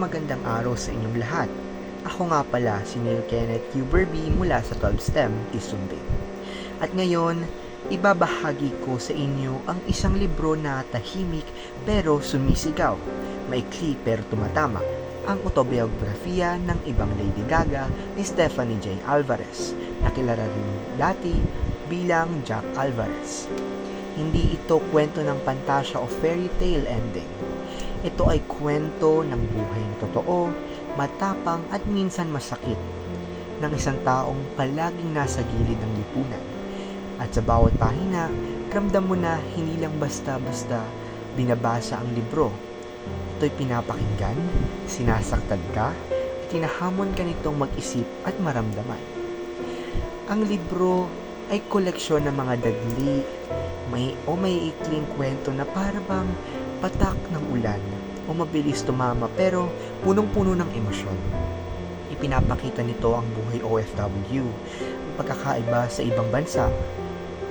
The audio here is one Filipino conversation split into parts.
magandang araw sa inyong lahat. Ako nga pala si Neil Kenneth Q. Burby mula sa 12 STEM, Quezon. At ngayon, ibabahagi ko sa inyo ang isang libro na tahimik pero sumisigaw, maikli pero tumatama, ang otobiografiya ng ibang Lady Gaga ni Stephanie J. Alvarez, na kilala rin dati bilang Jack Alvarez. Hindi ito kwento ng pantasya o fairy tale ending. Ito ay kwento ng buhay na totoo, matapang at minsan masakit ng isang taong palaging nasa gilid ng lipunan. At sa bawat pahina, ramdam mo na hindi lang basta-basta binabasa ang libro. Ito'y pinapakinggan, sinasaktan ka, at tinahamon ka nitong mag-isip at maramdaman. Ang libro ay koleksyon ng mga dagli, may ikling kwento na para bang patak ng ulan o mabilis tumama pero punong-puno ng emosyon. Ipinapakita nito ang buhay OFW, ang pagkakaiba sa ibang bansa,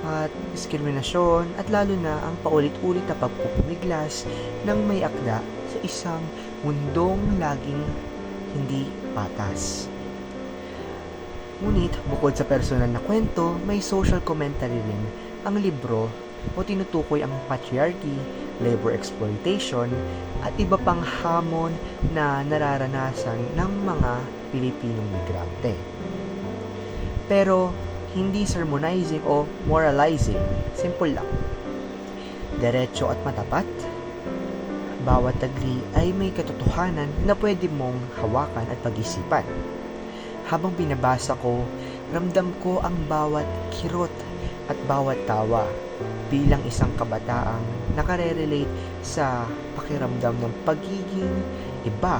at diskriminasyon at lalo na ang paulit-ulit na pagpupumiglas ng may akda sa isang mundong laging hindi patas. Ngunit bukod sa personal na kwento, may social commentary rin ang libro o tinutukoy ang patriarchy, labor exploitation, at iba pang hamon na nararanasan ng mga Pilipinong migrante. Pero hindi sermonizing o moralizing, simple lang. Diretso at matapat, bawat tagli ay may katotohanan na pwede mong hawakan at pag-isipan. Habang binabasa ko, ramdam ko ang bawat kirot at bawat tawa bilang isang kabataang nakare-relate sa pakiramdam ng pagiging iba.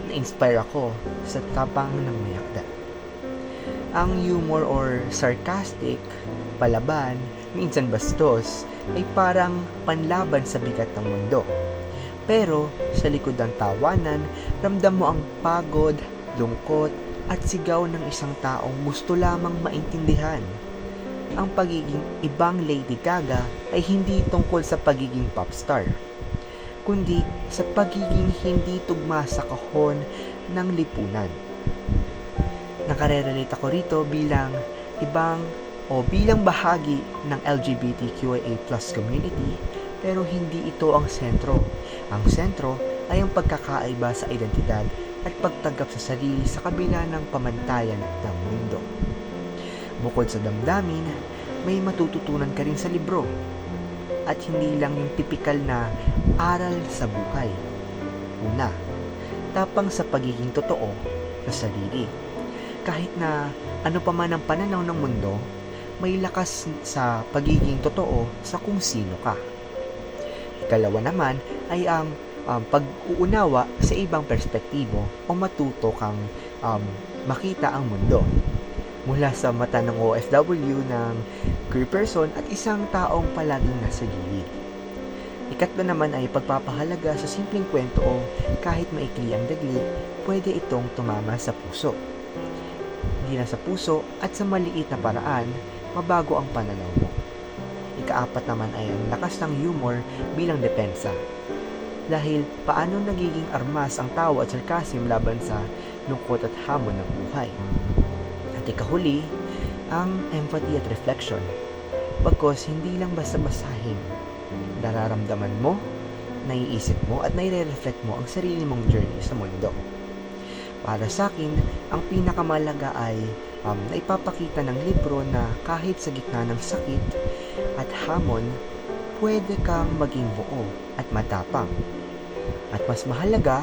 Na-inspire ako sa tapang ng mayakda. Ang humor or sarcastic, palaban, minsan bastos, ay parang panlaban sa bigat ng mundo. Pero sa likod ng tawanan, ramdam mo ang pagod, lungkot, at sigaw ng isang taong gusto lamang maintindihan. Ang pagiging ibang Lady Gaga ay hindi tungkol sa pagiging popstar, kundi sa pagiging hindi tugma sa kahon ng lipunan. Nakarelate ako rito bilang bilang bahagi ng LGBTQIA+ community, pero hindi ito ang sentro. Ang sentro ay ang pagkakaiba sa identidad at pagtanggap sa sarili sa kabila ng pamantayan ng mundo. Bukod sa damdamin, may matututunan ka rin sa libro. At hindi lang yung tipikal na aral sa buhay. Una, tapang sa pagiging totoo sa sarili. Kahit na ano pa man ang pananaw ng mundo, may lakas sa pagiging totoo sa kung sino ka. Ikalawa naman ay ang pag-uunawa sa ibang perspektibo o matuto kang makita ang mundo mula sa mata ng OFW, ng queer person at isang taong palaging nasa gilid. Ikatlo naman ay pagpapahalaga sa simpleng kwento o kahit maikli ang dagli, pwede itong tumama sa puso. Hindi na sa puso at sa maliit na paraan, mabago ang pananaw mo. Ikaapat naman ay ang lakas ng humor bilang depensa. Dahil paano nagiging armas ang tawa at sarcasm laban sa lungkot at hamon ng buhay. At ikahuli, ang empathy at reflection. Bagkos hindi lang basta-basahin, nararamdaman mo, naiisip mo at nire-reflect mo ang sarili mong journey sa mundo. Para sa akin, ang pinakamalaga ay naipapakita ng libro na kahit sa gitna ng sakit at hamon, pwede kang maging buo at matapang. At mas mahalaga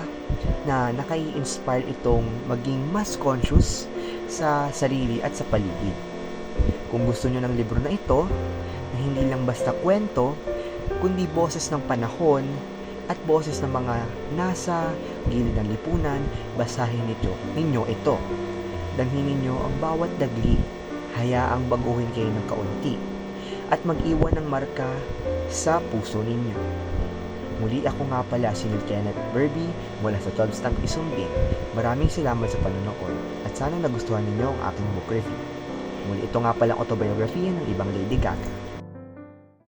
na nakai-inspire itong maging mas conscious sa sarili at sa paligid. Kung gusto nyo ng libro na ito, na hindi lang basta kwento, kundi boses ng panahon at boses ng mga nasa gilid ng lipunan, basahin ninyo ito. Damhin ninyo ang bawat dagli, hayaang baguhin kayo ng kaunti, at mag-iwan ng marka sa puso ninyo. Muli ako nga pala si Neil Kenneth Burby mula sa 12 STEM Quezon. Maraming salamat sa panonood at sana nagustuhan ninyo ang aking book review. Muli ito nga palang autobiografiya ng ibang Lady Gaga.